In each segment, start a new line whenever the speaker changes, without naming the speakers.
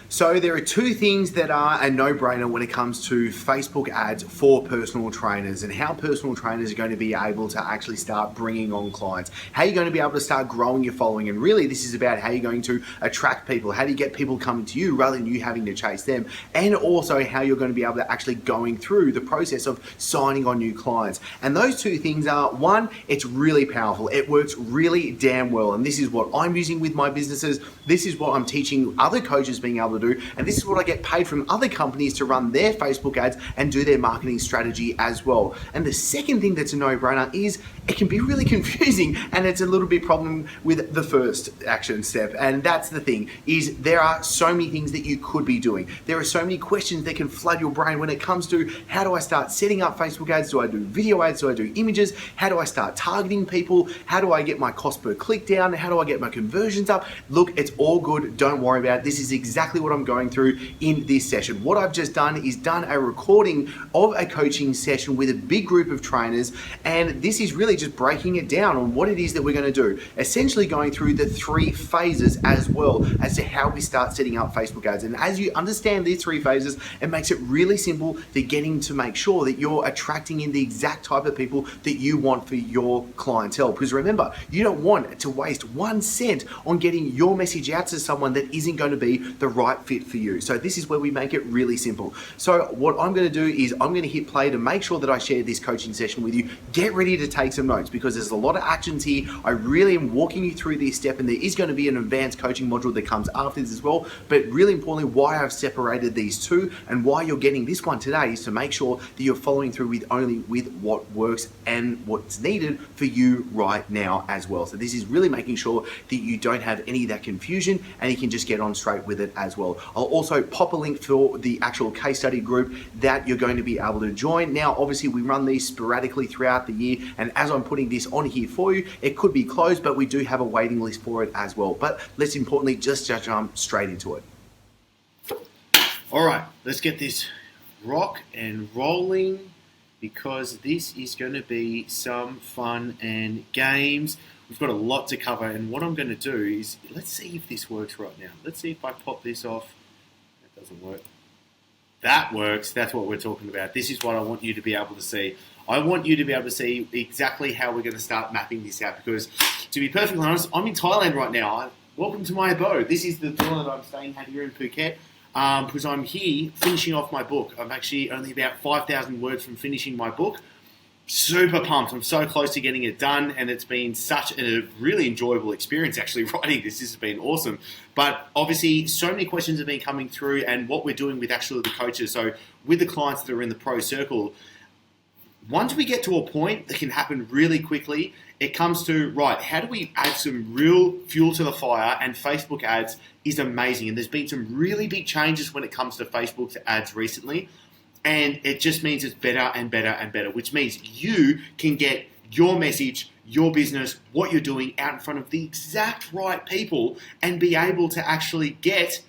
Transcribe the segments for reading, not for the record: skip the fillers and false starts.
So there are two things that are a no-brainer when it comes to Facebook ads for personal trainers and how personal trainers are going to be able to actually start bringing on clients. How you're going to be able to start growing your following. And really this is about how you're going to attract people. How do you get people coming to you rather than you having to chase them? And also how you're going to be able to actually going through the process of signing on new clients. And those two things are, one, it's really powerful. It works really damn well. And this is what I'm using with my businesses. This is what I'm teaching other coaches being able to do, and this is what I get paid from other companies to run their Facebook ads and do their marketing strategy as well. And the second thing that's a no-brainer is it can be really confusing, and it's a little bit problem with the first action step. And that's the thing, is there are so many things that you could be doing. There are so many questions that can flood your brain when it comes to how do I start setting up Facebook ads? Do I do video ads? Do I do images? How do I start targeting people? How do I get my cost per click down? How do I get my conversions up? Look, it's all good. Don't worry about it. This is exactly what I'm going through in this session. What I've just done is done a recording of a coaching session with a big group of trainers, and this is really just breaking it down on what it is that we're going to do. Essentially going through the 3 phases as well as to how we start setting up Facebook ads. And as you understand these 3 phases, it makes it really simple to getting to make sure that you're attracting in the exact type of people that you want for your clientele. Because remember, you don't want to waste 1 cent on getting your message out to someone that isn't going to be the right fit for you. So this is where we make it really simple. So what I'm going to do is I'm going to hit play to make sure that I share this coaching session with you. Get ready to take some notes because there's a lot of actions here. I really am walking you through this step, and there is going to be an advanced coaching module that comes after this as well. But really importantly, why I've separated these two and why you're getting this one today is to make sure that you're following through with only with what works and what's needed for you right now as well. So this is really making sure that you don't have any of that confusion and you can just get on straight with it as well. I'll also pop a link for the actual case study group that you're going to be able to join. Now, obviously we run these sporadically throughout the year, and as I'm putting this on here for you, it could be closed, but we do have a waiting list for it as well. But let's importantly just jump straight into it. All right, let's get this rock and rolling because this is going to be some fun and games. We've got a lot to cover, and what I'm going to do is, let's see if this works right now. Let's see if I pop this off. That doesn't work. That works. That's what we're talking about. This is what I want you to be able to see. I want you to be able to see exactly how we're going to start mapping this out because, to be perfectly honest, I'm in Thailand right now. Welcome to my abode. This is the villa that I'm staying at here in Phuket because I'm here finishing off my book. I'm actually only about 5,000 words from finishing my book. Super pumped. I'm so close to getting it done, and it's been such a really enjoyable experience actually writing this. This has been awesome. But obviously so many questions have been coming through, and what we're doing with actually the coaches, so with the clients that are in the pro circle, once we get to a point that can happen really quickly, it comes to, right, how do we add some real fuel to the fire? And Facebook ads is amazing. And there's been some really big changes when it comes to Facebook ads recently. And it just means it's better and better and better, which means you can get your message, your business, what you're doing out in front of the exact right people and be able to actually get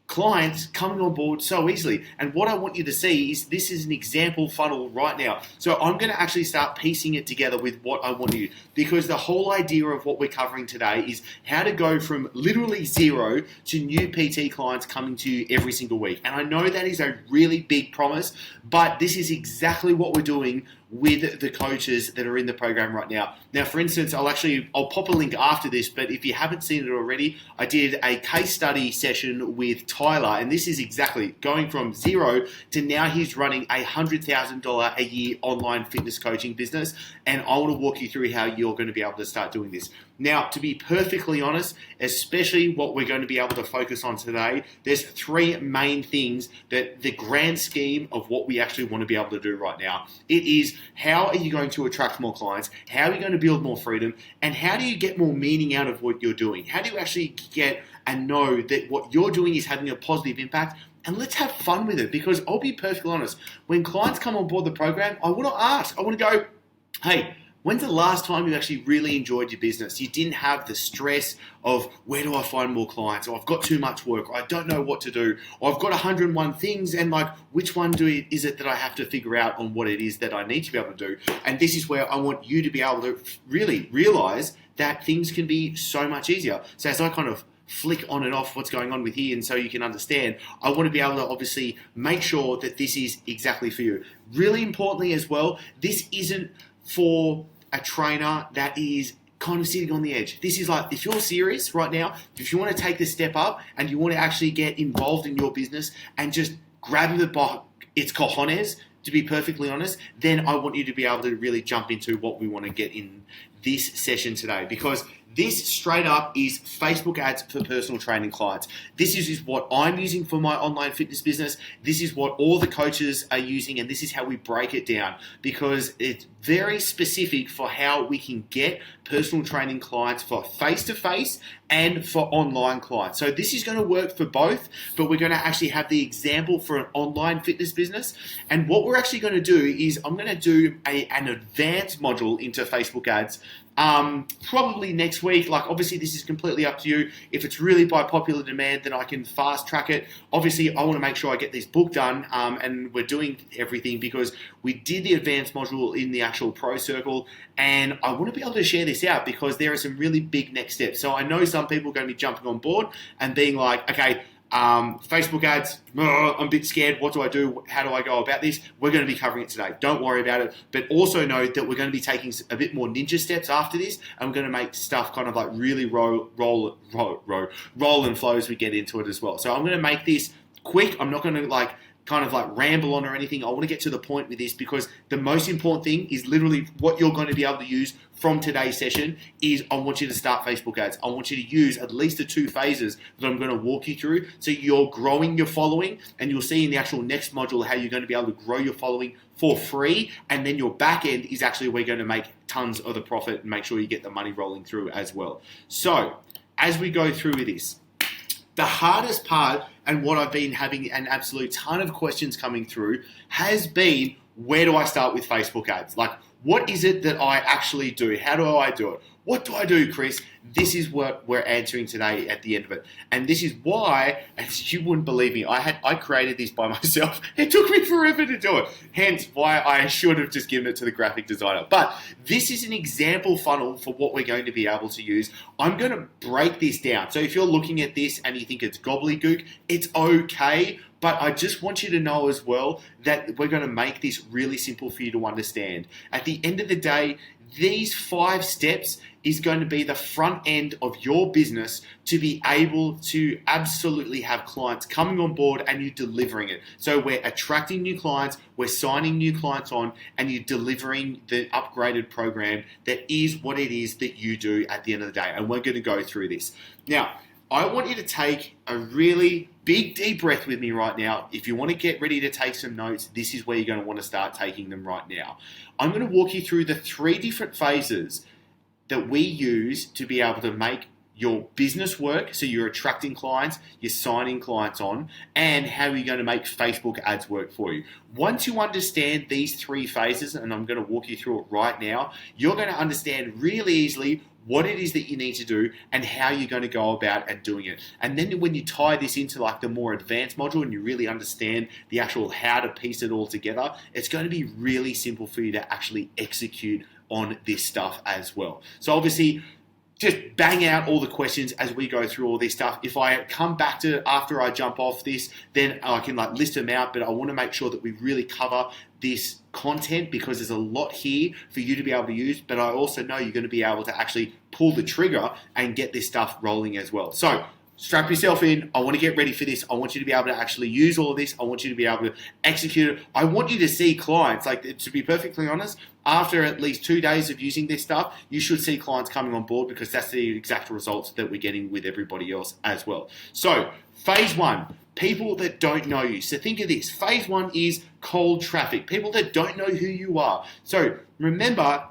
clients coming on board so easily. And what I want you to see is this is an example funnel right now. So I'm going to actually start piecing it together with what I want you, because the whole idea of what we're covering today is how to go from literally 0 to new PT clients coming to you every single week. And I know that is a really big promise, but this is exactly what we're doing with the coaches that are in the program right now. Now, for instance, I'll pop a link after this, but if you haven't seen it already, I did a case study session with Tyler, and this is exactly going from 0 to now he's running a $100,000 a year online fitness coaching business, and I want to walk you through how you're going to be able to start doing this. Now, to be perfectly honest, especially what we're going to be able to focus on today, there's 3 main things that the grand scheme of what we actually want to be able to do right now. It is, how are you going to attract more clients? How are you going to build more freedom? And how do you get more meaning out of what you're doing? How do you actually get and know that what you're doing is having a positive impact? And let's have fun with it, because I'll be perfectly honest, when clients come on board the program, I want to ask, I want to go, hey, when's the last time you actually really enjoyed your business? You didn't have the stress of, where do I find more clients? Or I've got too much work. Or I don't know what to do. Or I've got 101 things, and like, which one is it that I have to figure out on what it is that I need to be able to do? And this is where I want you to be able to really realize that things can be so much easier. So as I kind of flick on and off what's going on with here, and so you can understand. I want to be able to obviously make sure that this is exactly for you. Really importantly as well, this isn't for a trainer that is kind of sitting on the edge. This is like, if you're serious right now, if you want to take the step up and you want to actually get involved in your business and just grab it by its cojones, to be perfectly honest, then I want you to be able to really jump into what we want to get in this session today, because this straight up is Facebook ads for personal training clients. This is what I'm using for my online fitness business. This is what all the coaches are using, and this is how we break it down, because it's very specific for how we can get personal training clients for face-to-face and for online clients. So this is going to work for both, but we're going to actually have the example for an online fitness business. And what we're actually going to do is I'm going to do an advanced module into Facebook ads probably next week. Like, obviously this is completely up to you. If it's really by popular demand, then I can fast track it. Obviously I want to make sure I get this book done, and we're doing everything because we did the advanced module in the actual Pro Circle, and I want to be able to share this out because there are some really big next steps. So I know some people are going to be jumping on board and being like, okay, Facebook ads, I'm a bit scared. What do I do? How do I go about this? We're going to be covering it today. Don't worry about it. But also know that we're going to be taking a bit more ninja steps after this, and we're going to make stuff kind of like really roll and flow as we get into it as well. So I'm going to make this quick. I'm not going to kind of ramble on or anything. I want to get to the point with this because the most important thing is literally what you're going to be able to use from today's session is I want you to start Facebook ads. I want you to use at least the 2 phases that I'm going to walk you through so you're growing your following, and you'll see in the actual next module how you're going to be able to grow your following for free, and then your back end is actually where you're going to make tons of the profit and make sure you get the money rolling through as well. So as we go through with this, the hardest part, and what I've been having an absolute ton of questions coming through, has been, where do I start with Facebook ads? Like, what is it that I actually do? How do I do it? What do I do, Chris? This is what we're answering today at the end of it. And this is why, as you wouldn't believe me, I created this by myself. It took me forever to do it. Hence why I should have just given it to the graphic designer. But this is an example funnel for what we're going to be able to use. I'm going to break this down. So if you're looking at this and you think it's gobbledygook, it's okay. But I just want you to know as well that we're going to make this really simple for you to understand. At the end of the day, these 5 steps is going to be the front end of your business to be able to absolutely have clients coming on board and you delivering it. So we're attracting new clients, we're signing new clients on, and you're delivering the upgraded program that is what it is that you do at the end of the day. And we're going to go through this. Now, I want you to take a really big deep breath with me right now. If you want to get ready to take some notes, this is where you're going to want to start taking them right now. I'm going to walk you through the 3 different phases that we use to be able to make your business work. So you're attracting clients, you're signing clients on, and how you're going to make Facebook ads work for you. Once you understand these 3 phases, and I'm going to walk you through it right now, you're going to understand really easily what it is that you need to do and how you're going to go about and doing it. And then when you tie this into like the more advanced module and you really understand the actual how to piece it all together, it's going to be really simple for you to actually execute on this stuff as well. So obviously, just bang out all the questions as we go through all this stuff. If I come back to after I jump off this, then I can list them out, but I want to make sure that we really cover this content because there's a lot here for you to be able to use, but I also know you're going to be able to actually pull the trigger and get this stuff rolling as well. So strap yourself in. I want to get ready for this. I want you to be able to actually use all of this. I want you to be able to execute it. I want you to see clients. Like, to be perfectly honest, after at least 2 days of using this stuff, you should see clients coming on board because that's the exact results that we're getting with everybody else as well. So phase 1, people that don't know you. So think of this. Phase 1 is cold traffic, people that don't know who you are. So remember,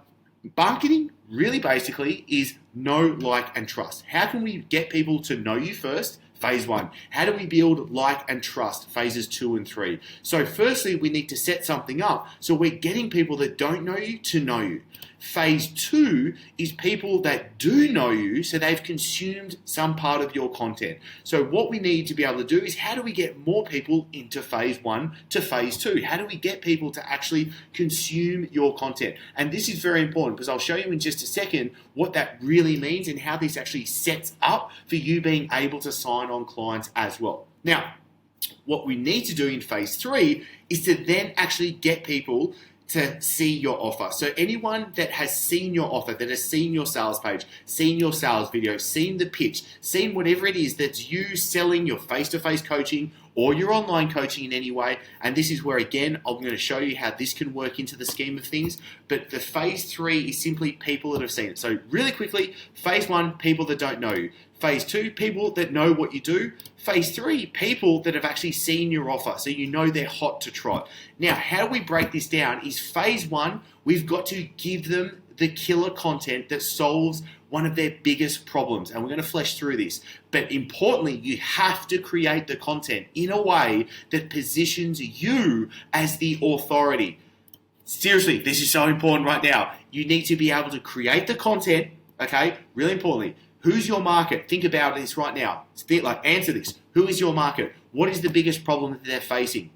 marketing really basically is know, like, and trust. How can we get people to know you first? Phase 1. How do we build like and trust? Phases 2 and 3. So firstly, we need to set something up so we're getting people that don't know you to know you. Phase 2 is people that do know you, so they've consumed some part of your content. So what we need to be able to do is, how do we get more people into phase 1 to phase 2? How do we get people to actually consume your content? And this is very important, because I'll show you in just a second what that really means and how this actually sets up for you being able to sign on clients as well. Now, what we need to do in phase 3 is to then actually get people to see your offer. So anyone that has seen your offer, that has seen your sales page, seen your sales video, seen the pitch, seen whatever it is that's you selling your face-to-face coaching or your online coaching in any way, and this is where, again, I'm going to show you how this can work into the scheme of things, but the phase 3 is simply people that have seen it. So really quickly, phase 1, people that don't know you. Phase 2, people that know what you do. Phase 3, people that have actually seen your offer, so you know they're hot to trot. Now, how do we break this down is phase 1, we've got to give them the killer content that solves one of their biggest problems, and we're going to flesh through this. But importantly, you have to create the content in a way that positions you as the authority. Seriously, this is so important right now. You need to be able to create the content, okay? Really importantly. Who's your market? Think about this right now. Answer this. Who is your market? What is the biggest problem that they're facing?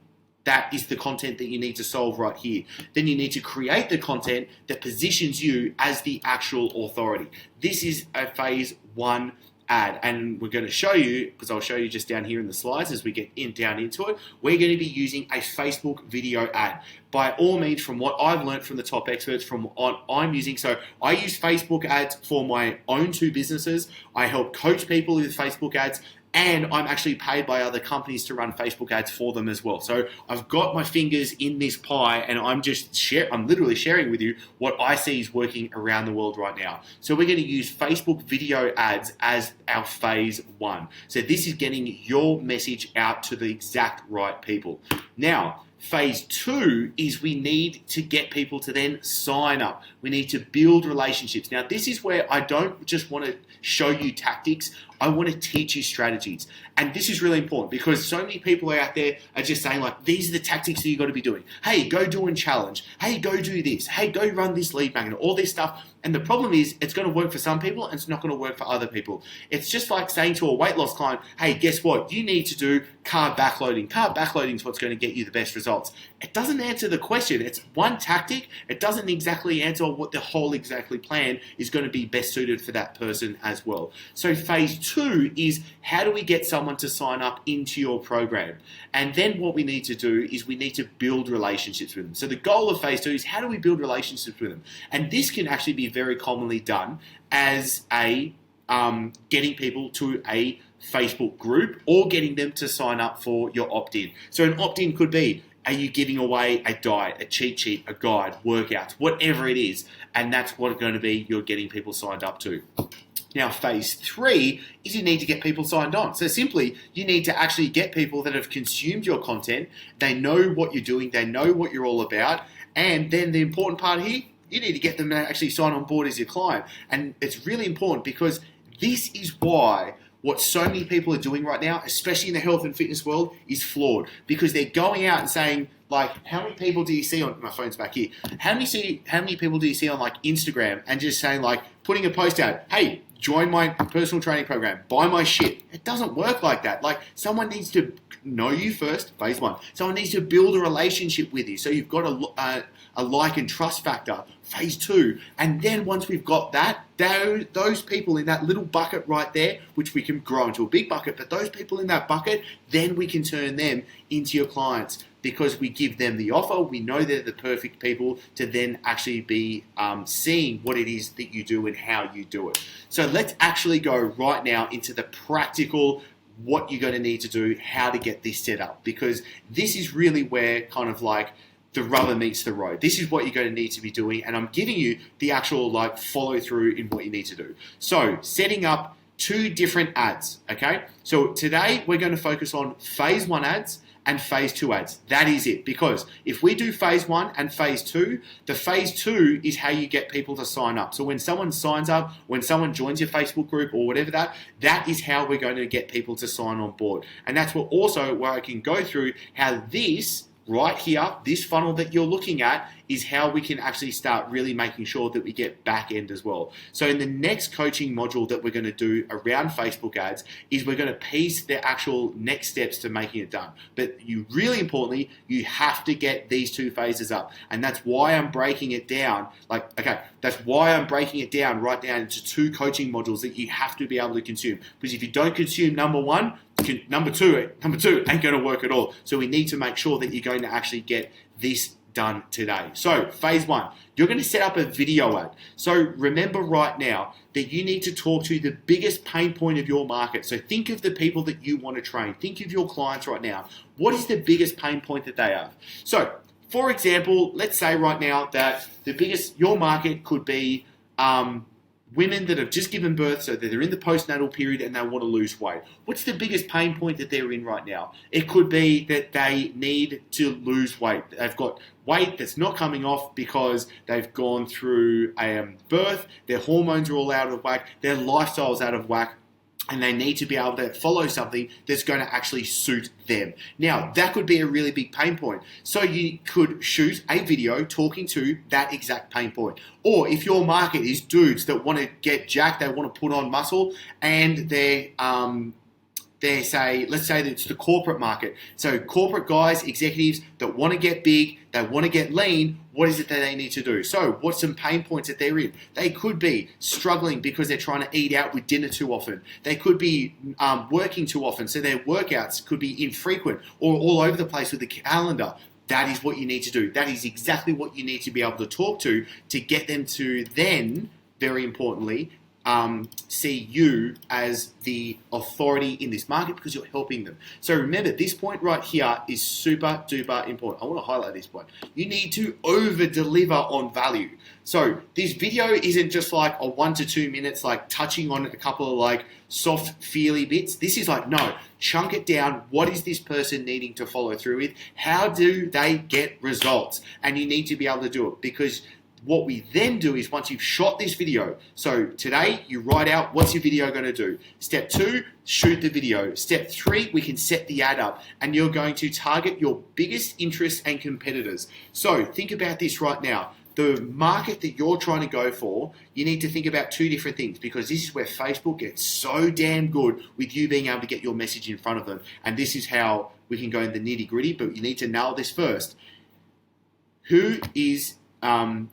That is the content that you need to solve right here. Then you need to create the content that positions you as the actual authority. This is a phase 1 ad, and we're going to show you, because I'll show you just down here in the slides as we get down into it, we're going to be using a Facebook video ad. By all means, from what I've learned from the top experts, from what I'm using, so I use Facebook ads for my own 2 businesses. I help coach people with Facebook ads, and I'm actually paid by other companies to run Facebook ads for them as well. So I've got my fingers in this pie, and I'm literally sharing with you what I see is working around the world right now. So we're going to use Facebook video ads as our phase 1. So this is getting your message out to the exact right people. Now, phase 2 is we need to get people to then sign up. We need to build relationships. Now, this is where I don't just want to show you tactics. I want to teach you strategies. And this is really important, because so many people out there are just saying, like, these are the tactics that you've got to be doing. Hey, go do a challenge. Hey, go do this. Hey, go run this lead magnet, all this stuff. And the problem is, it's going to work for some people and it's not going to work for other people. It's just like saying to a weight loss client, hey, guess what? You need to do carb backloading. Carb backloading is what's going to get you the best results. It doesn't answer the question. It's one tactic. It doesn't exactly answer what the whole exactly plan is going to be best suited for that person as well. So phase 2 is, how do we get someone to sign up into your program? And then what we need to do is we need to build relationships with them. So the goal of phase 2 is, how do we build relationships with them? And this can actually be very commonly done as a getting people to a Facebook group, or getting them to sign up for your opt-in. So an opt-in could be, are you giving away a diet, a cheat sheet, a guide, workouts, whatever it is, and that's what it's going to be you're getting people signed up to. Now, phase 3 is you need to get people signed on. So simply, you need to actually get people that have consumed your content. They know what you're doing. They know what you're all about. And then the important part here, you need to get them to actually sign on board as your client. And it's really important, because this is why what so many people are doing right now, especially in the health and fitness world, is flawed. Because they're going out and saying, like, how many people do you see on, my phone's back here, how many people do you see on, like, Instagram, and just saying, like, putting a post out, hey, join my personal training program, buy my shit. It doesn't work like that. Like, someone needs to know you first, phase 1. Someone needs to build a relationship with you. So you've got a like and trust factor, phase 2. And then once we've got that, those people in that little bucket right there, which we can grow into a big bucket, but those people in that bucket, then we can turn them into your clients, because we give them the offer. We know they're the perfect people to then actually be seeing what it is that you do and how you do it. So let's actually go right now into the practical, what you're going to need to do, how to get this set up, because this is really where kind of like the rubber meets the road. This is what you're going to need to be doing, and I'm giving you the actual like follow through in what you need to do. So setting up 2 different ads, okay? So today we're going to focus on phase 1 ads and phase 2 ads. That is it. Because if we do phase 1 and phase 2, the phase 2 is how you get people to sign up. So when someone signs up, when someone joins your Facebook group or whatever that is how we're going to get people to sign on board. And that's what also where I can go through how this right here, this funnel that you're looking at is how we can actually start really making sure that we get back end as well. So in the next coaching module that we're going to do around Facebook ads is we're going to piece the actual next steps to making it done. But you really importantly, you have to get these two phases up. And that's why I'm breaking it down. That's why I'm breaking it down right down into two coaching modules that you have to be able to consume. Because if you don't consume number one, number two ain't going to work at all. So we need to make sure that you're going to actually get this done today. So phase one, you're going to set up a video ad. So remember right now that you need to talk to the biggest pain point of your market. So think of the people that you want to train. Think of your clients right now. What is the biggest pain point that they have? So for example, let's say right now that your market could be women that have just given birth, so that they're in the postnatal period and they want to lose weight. What's the biggest pain point that they're in right now? It could be that they need to lose weight. They've got weight that's not coming off because they've gone through birth, their hormones are all out of whack, their lifestyle's out of whack, and they need to be able to follow something that's going to actually suit them. Now, that could be a really big pain point. So you could shoot a video talking to that exact pain point. Or if your market is dudes that want to get jacked, they want to put on muscle, and let's say that it's the corporate market. So corporate guys, executives that want to get big, they want to get lean, what is it that they need to do? So what's some pain points that they're in? They could be struggling because they're trying to eat out with dinner too often. They could be working too often, so their workouts could be infrequent or all over the place with the calendar. That is what you need to do. That is exactly what you need to be able to talk to get them to then, very importantly, see you as the authority in this market because you're helping them. So remember, this point right here is super duper important. I want to highlight this point. You need to over deliver on value. So this video isn't just like a 1 to 2 minutes, like touching on a couple of like soft feely bits. This is like, no, chunk it down. What is this person needing to follow through with? How do they get results? And you need to be able to do it, because what we then do is once you've shot this video, so today you write out what's your video going to do. Step 2, shoot the video. Step 3, we can set the ad up, and you're going to target your biggest interests and competitors. So think about this right now. The market that you're trying to go for, you need to think about two different things, because this is where Facebook gets so damn good with you being able to get your message in front of them. And this is how we can go in the nitty gritty, but you need to nail this first. Who is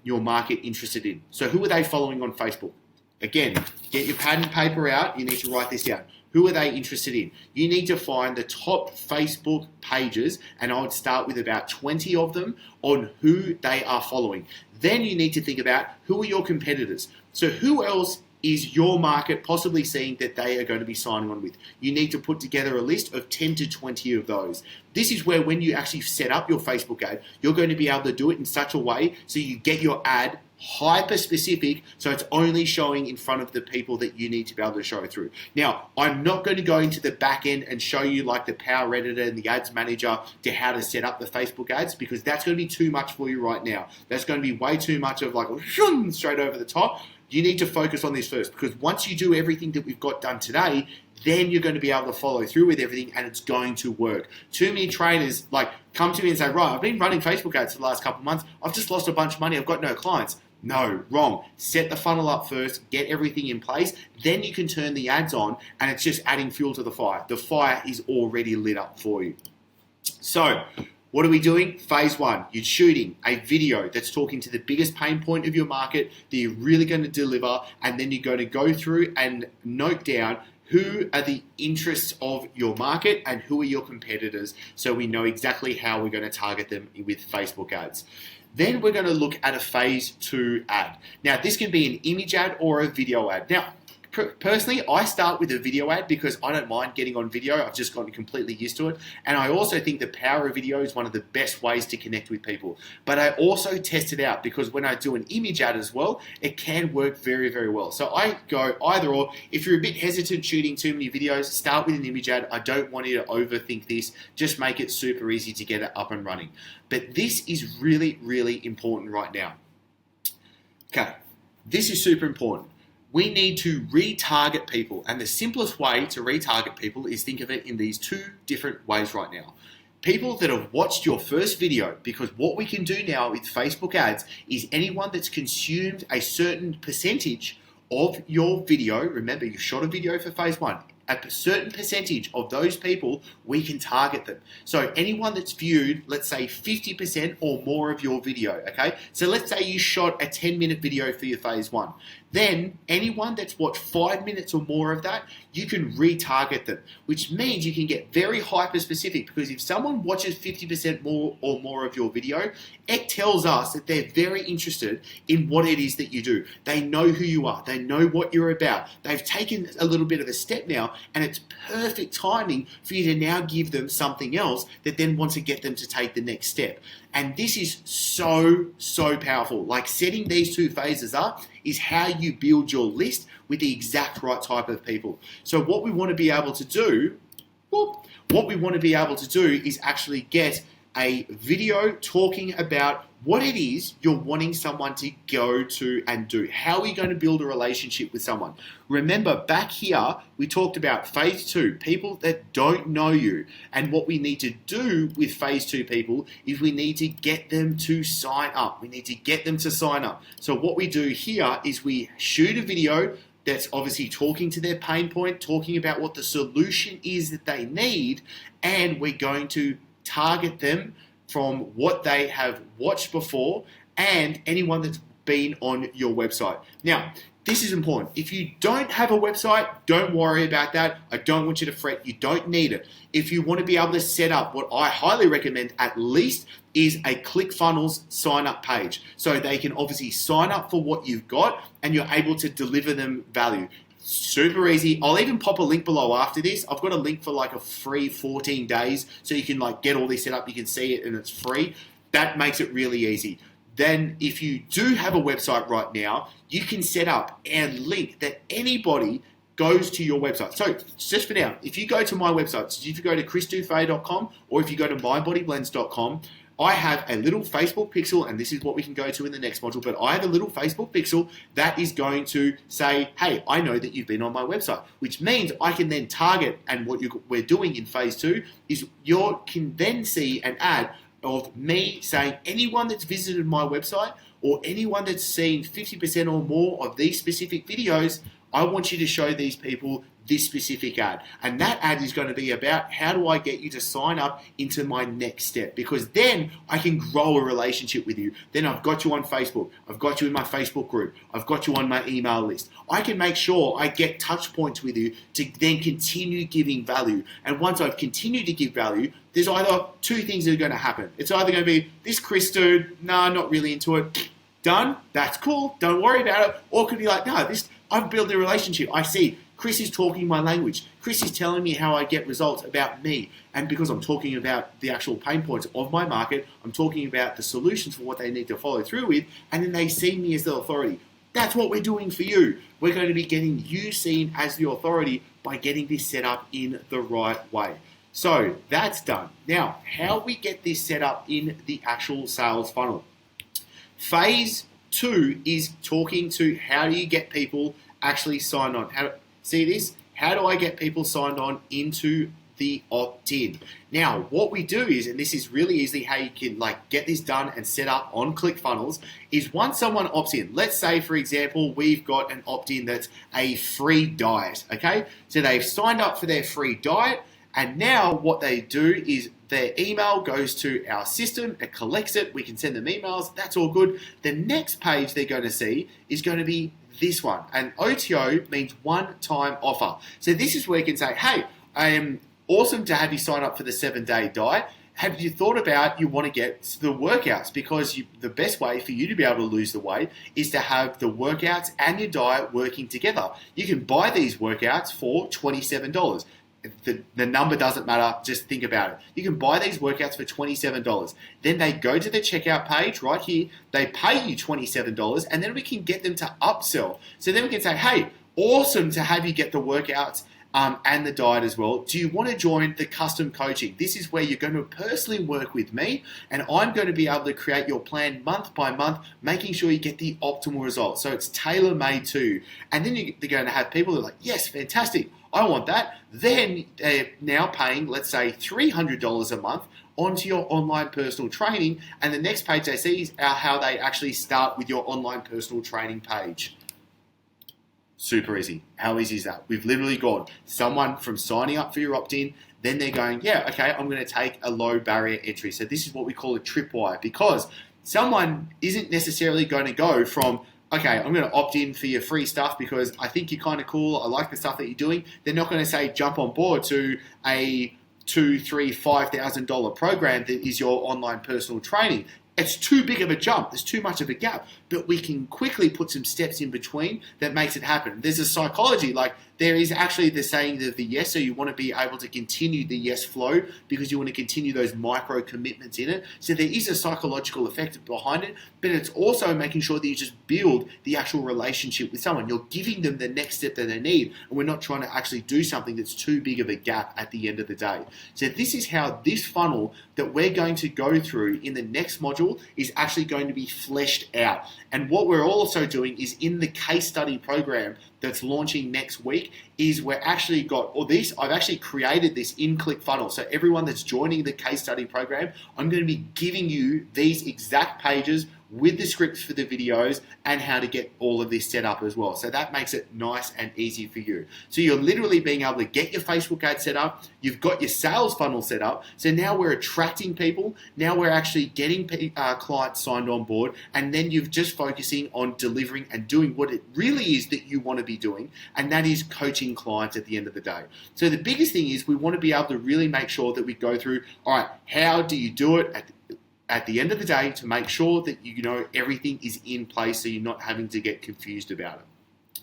your market interested in? So who are they following on Facebook? Again, get your pad and paper out. You need to write this down. Who are they interested in? You need to find the top Facebook pages, and I would start with about 20 of them on who they are following. Then you need to think about who are your competitors. So who else is your market possibly seeing that they are going to be signing on with? You need to put together a list of 10 to 20 of those. This is where when you actually set up your Facebook ad, you're going to be able to do it in such a way so you get your ad hyper specific, so it's only showing in front of the people that you need to be able to show through. Now, I'm not going to go into the back end and show you like the Power Editor and the Ads Manager to how to set up the Facebook ads, because that's going to be too much for you right now. That's going to be way too much of like straight over the top. You need to focus on this first, because once you do everything that we've got done today, then you're going to be able to follow through with everything, and it's going to work. Too many trainers like come to me and say, right, I've been running Facebook ads for the last couple of months. I've just lost a bunch of money. I've got no clients. No, wrong. Set the funnel up first, get everything in place, then you can turn the ads on, and it's just adding fuel to the fire. The fire is already lit up for you. So, what are we doing? Phase 1, you're shooting a video that's talking to the biggest pain point of your market that you're really going to deliver, and then you're going to go through and note down who are the interests of your market and who are your competitors, so we know exactly how we're going to target them with Facebook ads. Then we're going to look at a phase 2 ad. Now, this can be an image ad or a video ad. Now, personally, I start with a video ad because I don't mind getting on video. I've just gotten completely used to it. And I also think the power of video is one of the best ways to connect with people. But I also test it out, because when I do an image ad as well, it can work very, very well. So I go either or. If you're a bit hesitant shooting too many videos, start with an image ad. I don't want you to overthink this. Just make it super easy to get it up and running. But this is really, really important right now. Okay, this is super important. We need to retarget people, and the simplest way to retarget people is think of it in these two different ways right now. people that have watched your first video, because what we can do now with Facebook ads is anyone that's consumed a certain percentage of your video, remember you shot a video for phase one, a certain percentage of those people, we can target them. So anyone that's viewed, let's say 50% or more of your video, okay? So let's say you shot a 10-minute video for your phase one. Then anyone that's watched 5 minutes or more of that, you can retarget them, which means you can get very hyper specific, because if someone watches 50% more or more of your video, it tells us that they're very interested in what it is that you do. They know who you are. They know what you're about. They've taken a little bit of a step now, and it's perfect timing for you to now give them something else that then wants to get them to take the next step. And this is so powerful. Like, setting these two phases up is how you build your list with the exact right type of people. So what we want to be able to do, is actually get a video talking about what it is you're wanting someone to go to and do. How are you going to build a relationship with someone? Remember, back here, we talked about phase two, people that don't know you. And what we need to do with phase two people is we need to get them to sign up. We need to get them to sign up. So what we do here is we shoot a video that's obviously talking to their pain point, talking about what the solution is that they need, and we're going to target them from what they have watched before and anyone that's been on your website. Now, this is important. If you don't have a website, don't worry about that. I don't want you to fret. You don't need it. If you want to be able to set up, what I highly recommend at least is a ClickFunnels sign-up page. So they can obviously sign up for what you've got and you're able to deliver them value. Super easy. I'll even pop a link below after this. I've got a link for like a free 14 days so you can like get all this set up. You can see it and it's free. That makes it really easy. Then if you do have a website right now, you can set up a link that anybody goes to your website. So just for now, if you go to my website, so if you go to chrisdufay.com or if you go to mybodyblends.com, I have a little Facebook pixel, and this is what we can go to in the next module, but I have a little Facebook pixel that is going to say, hey, I know that you've been on my website, which means I can then target, and what we're doing in phase two is you can then see an ad of me saying anyone that's visited my website or anyone that's seen 50% or more of these specific videos, I want you to show these people this specific ad. And that ad is going to be about how do I get you to sign up into my next step, because then I can grow a relationship with you. Then I've got you on Facebook. I've got you in my Facebook group. I've got you on my email list. I can make sure I get touch points with you to then continue giving value. And once I've continued to give value, there's either two things that are going to happen. It's either going to be, this Chris dude, nah, not really into it. Done. That's cool. Don't worry about it. Or it could be like, no, I've built a relationship. I see Chris is talking my language. Chris is telling me how I get results about me. And because I'm talking about the actual pain points of my market, I'm talking about the solutions for what they need to follow through with, and then they see me as the authority. That's what we're doing for you. We're going to be getting you seen as the authority by getting this set up in the right way. So that's done. Now, how we get this set up in the actual sales funnel. Phase two is talking to how do you get people actually signed on. See this? How do I get people signed on into the opt-in? Now, what we do is, and this is really easy how you can like get this done and set up on ClickFunnels, is once someone opts in, let's say, for example, we've got an opt-in that's a free diet, okay? So they've signed up for their free diet, and now what they do is their email goes to our system, it collects it, we can send them emails, that's all good. The next page they're going to see is going to be this one. And OTO means one-time offer. So this is where you can say, hey, I am awesome to have you sign up for the 7-day diet. Have you thought about you want to get the workouts? Because the best way for you to be able to lose the weight is to have the workouts and your diet working together. You can buy these workouts for $27. The number doesn't matter, just think about it. You can buy these workouts for $27. Then they go to the checkout page right here, they pay you $27, and then we can get them to upsell. So then we can say, hey, awesome to have you get the workouts and the diet as well. Do you want to join the custom coaching? This is where you're going to personally work with me, and I'm going to be able to create your plan month by month, making sure you get the optimal results. So it's tailor-made to you. And then they're going to have people that are like, yes, fantastic, I want that. Then they're now paying, let's say, $300 a month onto your online personal training, and the next page they see is how they actually start with your online personal training page. Super easy. How easy is that? We've literally got someone from signing up for your opt-in, then they're going, yeah, okay, I'm going to take a low barrier entry. So this is what we call a tripwire, because someone isn't necessarily going to go from, okay, I'm going to opt in for your free stuff because I think you're kind of cool, I like the stuff that you're doing. They're not going to say jump on board to a $2,000, $3,000, $5,000 program that is your online personal training. It's too big of a jump. There's too much of a gap. But we can quickly put some steps in between that makes it happen. There's a psychology, like there is actually the saying of the yes, so you want to be able to continue the yes flow because you want to continue those micro commitments in it. So there is a psychological effect behind it, but it's also making sure that you just build the actual relationship with someone. You're giving them the next step that they need, and we're not trying to actually do something that's too big of a gap at the end of the day. So this is how this funnel that we're going to go through in the next module is actually going to be fleshed out. And what we're also doing is in the case study program that's launching next week is we're actually got all this. I've actually created this in-click funnel. So everyone that's joining the case study program, I'm going to be giving you these exact pages with the scripts for the videos and how to get all of this set up as well. So that makes it nice and easy for you. So you're literally being able to get your Facebook ad set up. You've got your sales funnel set up. So now we're attracting people. Now we're actually getting clients signed on board. And then you're just focusing on delivering and doing what it really is that you want to be doing. And that is coaching clients at the end of the day. So the biggest thing is we want to be able to really make sure that we go through, all right, how do you do it at the end of the day to make sure that you know everything is in place so you're not having to get confused about it.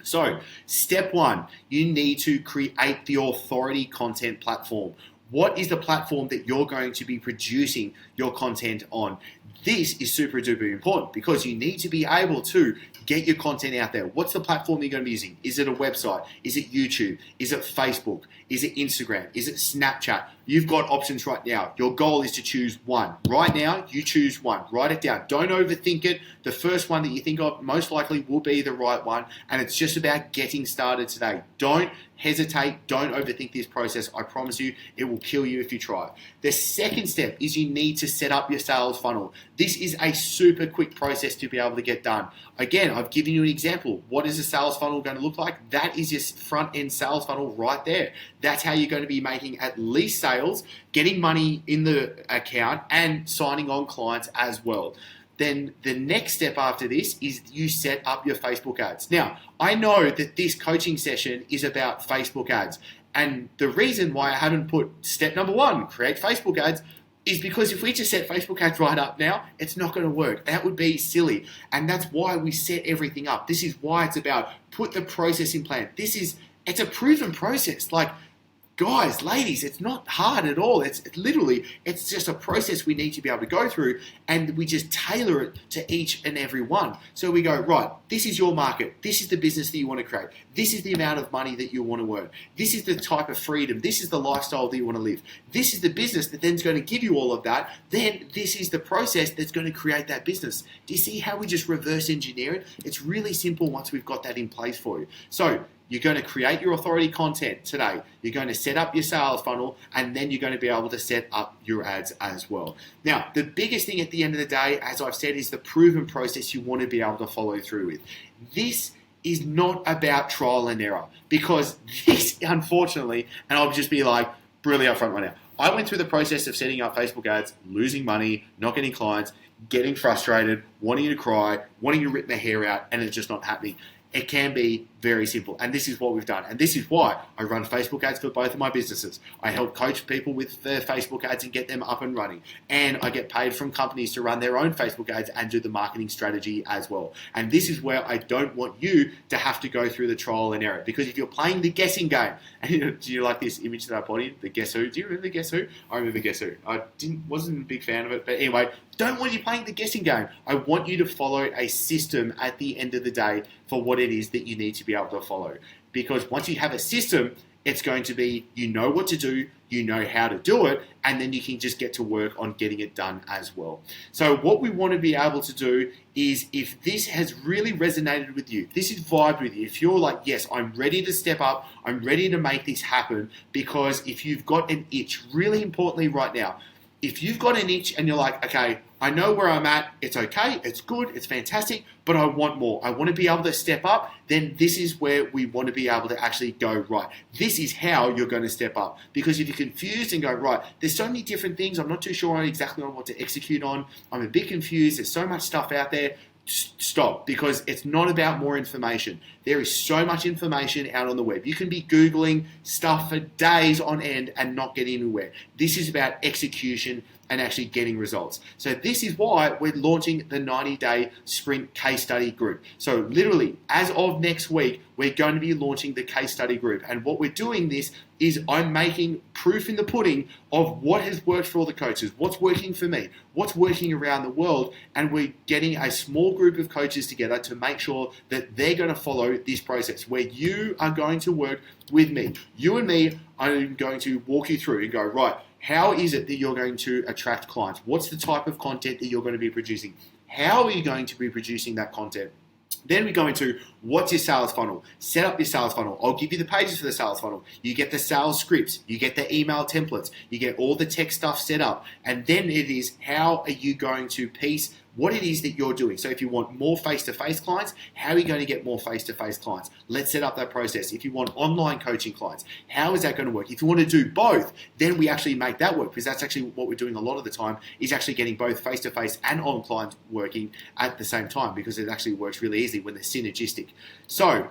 So step one, you need to create the authority content platform. What is the platform that you're going to be producing your content on? This is super duper important because you need to be able to get your content out there. What's the platform you're going to be using? Is it a website? Is it YouTube? Is it Facebook? Is it Instagram? Is it Snapchat? You've got options right now. Your goal is to choose one. Right now, you choose one. Write it down. Don't overthink it. The first one that you think of most likely will be the right one, and it's just about getting started today. Don't hesitate. Don't overthink this process. I promise you, it will kill you if you try. The second step is you need to set up your sales funnel. This is a super quick process to be able to get done. Again, I've given you an example. What is a sales funnel going to look like? That is your front end sales funnel right there. That's how you're going to be making at least sales, getting money in the account, and signing on clients as well. Then the next step after this is you set up your Facebook ads. Now, I know that this coaching session is about Facebook ads. And the reason why I haven't put step number one, create Facebook ads, is because if we just set Facebook ads right up now, it's not going to work. That would be silly. And that's why we set everything up. This is why it's about put the process in plan. It's a proven process. Like, guys, ladies, it's not hard at all. It's just a process we need to be able to go through, and we just tailor it to each and every one. So we go, right, this is your market. This is the business that you want to create. This is the amount of money that you want to earn. This is the type of freedom. This is the lifestyle that you want to live. This is the business that then's going to give you all of that. Then this is the process that's going to create that business. Do you see how we just reverse engineer it? It's really simple once we've got that in place for you. So you're going to create your authority content today. You're going to set up your sales funnel, and then you're going to be able to set up your ads as well. Now, the biggest thing at the end of the day, as I've said, is the proven process you want to be able to follow through with. This is not about trial and error, because this, unfortunately, and I'll just be like really upfront right now, I went through the process of setting up Facebook ads, losing money, not getting clients, getting frustrated, wanting to cry, wanting to rip my hair out, and it's just not happening. It can be very simple, and this is what we've done. And this is why I run Facebook ads for both of my businesses. I help coach people with their Facebook ads and get them up and running. And I get paid from companies to run their own Facebook ads and do the marketing strategy as well. And this is where I don't want you to have to go through the trial and error. Because if you're playing the guessing game, and do you like this image that I put in, the Guess Who? Do you remember Guess Who? I remember Guess Who. I wasn't a big fan of it, but anyway, don't want you playing the guessing game. I want you to follow a system at the end of the day for what it is that you need to be able to follow. Because once you have a system, It's going to be, you know what to do, you know how to do it, and then you can just get to work on getting it done as well. So what we want to be able to do is, if this has really resonated with you, this is vibed with you, if you're like, yes, I'm ready to step up, I'm ready to make this happen, because if you've got an itch, really importantly right now, if you've got an itch and you're like, okay, I know where I'm at, it's okay, it's good, it's fantastic, but I want more. I want to be able to step up, then this is where we want to be able to actually go, right, this is how you're going to step up. Because if you're confused and go, right, there's so many different things, I'm not too sure exactly on what to execute on, I'm a bit confused, there's so much stuff out there, stop, because it's not about more information. There is so much information out on the web. You can be Googling stuff for days on end and not get anywhere. This is about execution and actually getting results. So this is why we're launching the 90-day sprint case study group. So literally, as of next week, we're going to be launching the case study group. And what we're doing this is I'm making proof in the pudding of what has worked for all the coaches, what's working for me, what's working around the world, and we're getting a small group of coaches together to make sure that they're going to follow this process where you are going to work with me. You and me, I'm going to walk you through and go, right, how is it that you're going to attract clients? What's the type of content that you're going to be producing? How are you going to be producing that content? Then we go into what's your sales funnel. Set up your sales funnel. I'll give you the pages for the sales funnel. You get the sales scripts. You get the email templates. You get all the tech stuff set up. And then it is, how are you going to piece what it is that you're doing? So if you want more face-to-face clients, how are you going to get more face-to-face clients? Let's set up that process. If you want online coaching clients, how is that going to work? If you want to do both, then we actually make that work, because that's actually what we're doing a lot of the time, is actually getting both face-to-face and on clients working at the same time, because it actually works really easily when they're synergistic. So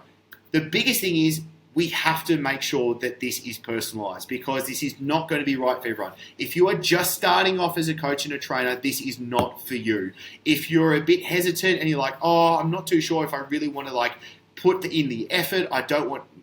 the biggest thing is, we have to make sure that this is personalized, because this is not going to be right for everyone. If you are just starting off as a coach and a trainer, this is not for you. If you're a bit hesitant and you're like, oh, I'm not too sure if I really want to put in the effort,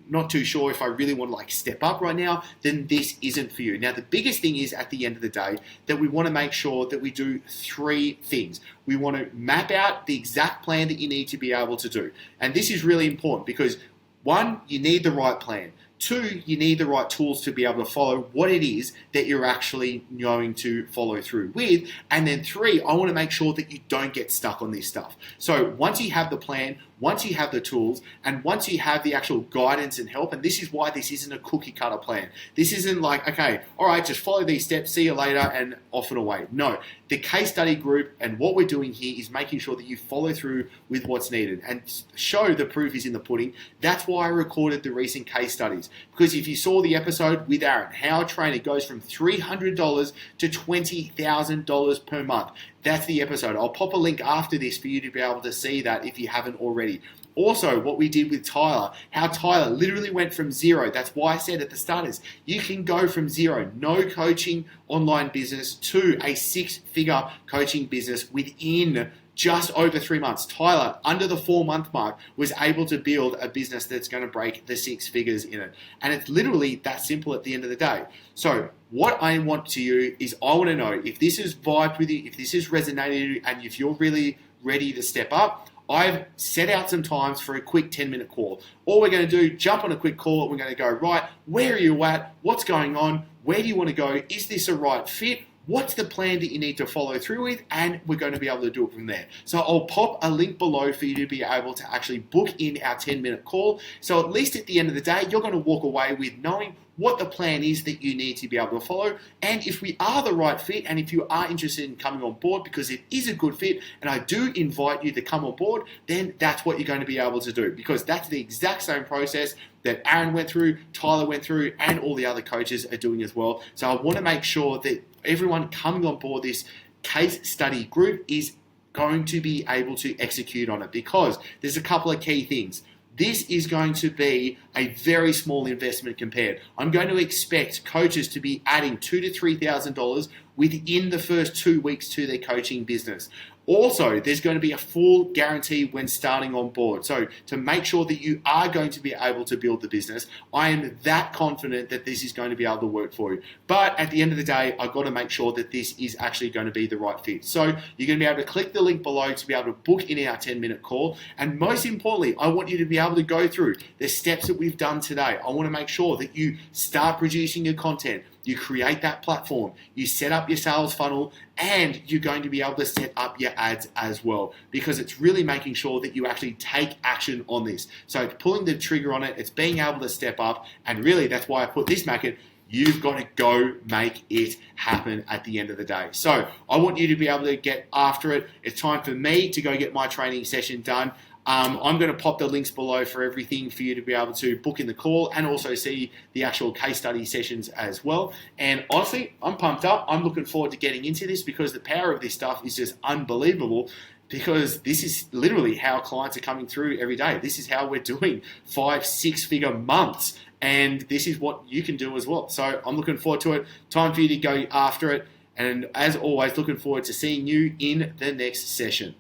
not too sure if I really want to step up right now, then this isn't for you. Now, the biggest thing is, at the end of the day, that we want to make sure that we do three things. We want to map out the exact plan that you need to be able to do. And this is really important, because one, you need the right plan. Two, you need the right tools to be able to follow what it is that you're actually going to follow through with. And then three, I want to make sure that you don't get stuck on this stuff. So once you have the plan, once you have the tools, and once you have the actual guidance and help, and this is why this isn't a cookie cutter plan. This isn't like, okay, all right, just follow these steps, see you later, and off and away. No, the case study group and what we're doing here is making sure that you follow through with what's needed and show the proof is in the pudding. That's why I recorded the recent case studies, because if you saw the episode with Aaron, how a trainer goes from $300 to $20,000 per month, that's the episode. I'll pop a link after this for you to be able to see that if you haven't already. Also, what we did with Tyler, how Tyler literally went from zero. That's why I said at the start is, you can go from zero, no coaching online business, to a 6-figure coaching business within just over 3 months. Tyler, under the 4-month mark, was able to build a business that's going to break the 6 figures in it. And it's literally that simple at the end of the day. So what I want to you is, I want to know if this has vibed with you, if this has resonated with you, and if you're really ready to step up. I've set out some times for a quick 10-minute call. All we're going to do, jump on a quick call, and we're going to go, right, where are you at? What's going on? Where do you want to go? Is this a right fit? What's the plan that you need to follow through with? And we're going to be able to do it from there. So I'll pop a link below for you to be able to actually book in our 10-minute call. So at least at the end of the day, you're going to walk away with knowing what the plan is that you need to be able to follow. And if we are the right fit, and if you are interested in coming on board because it is a good fit, and I do invite you to come on board, then that's what you're going to be able to do, because that's the exact same process that Aaron went through, Tyler went through, and all the other coaches are doing as well. So I want to make sure that everyone coming on board this case study group is going to be able to execute on it, because there's a couple of key things. This is going to be a very small investment compared. I'm going to expect coaches to be adding $2,000 to $3,000 within the first 2 weeks to their coaching business. Also, there's going to be a full guarantee when starting on board. So to make sure that you are going to be able to build the business, I am that confident that this is going to be able to work for you. But at the end of the day, I've got to make sure that this is actually going to be the right fit. So you're going to be able to click the link below to be able to book in our 10-minute call. And most importantly, I want you to be able to go through the steps that we've done today. I want to make sure that you start producing your content, you create that platform, you set up your sales funnel, and you're going to be able to set up your ads as well, because it's really making sure that you actually take action on this. So it's pulling the trigger on it, it's being able to step up, and really that's why I put this bracket. You've got to go make it happen at the end of the day. So I want you to be able to get after it. It's time for me to go get my training session done. I'm going to pop the links below for everything for you to be able to book in the call and also see the actual case study sessions as well. And honestly, I'm pumped up. I'm looking forward to getting into this because the power of this stuff is just unbelievable, because this is literally how clients are coming through every day. This is how we're doing 5-6 figure months. And this is what you can do as well. So I'm looking forward to it. Time for you to go after it. And as always, looking forward to seeing you in the next session.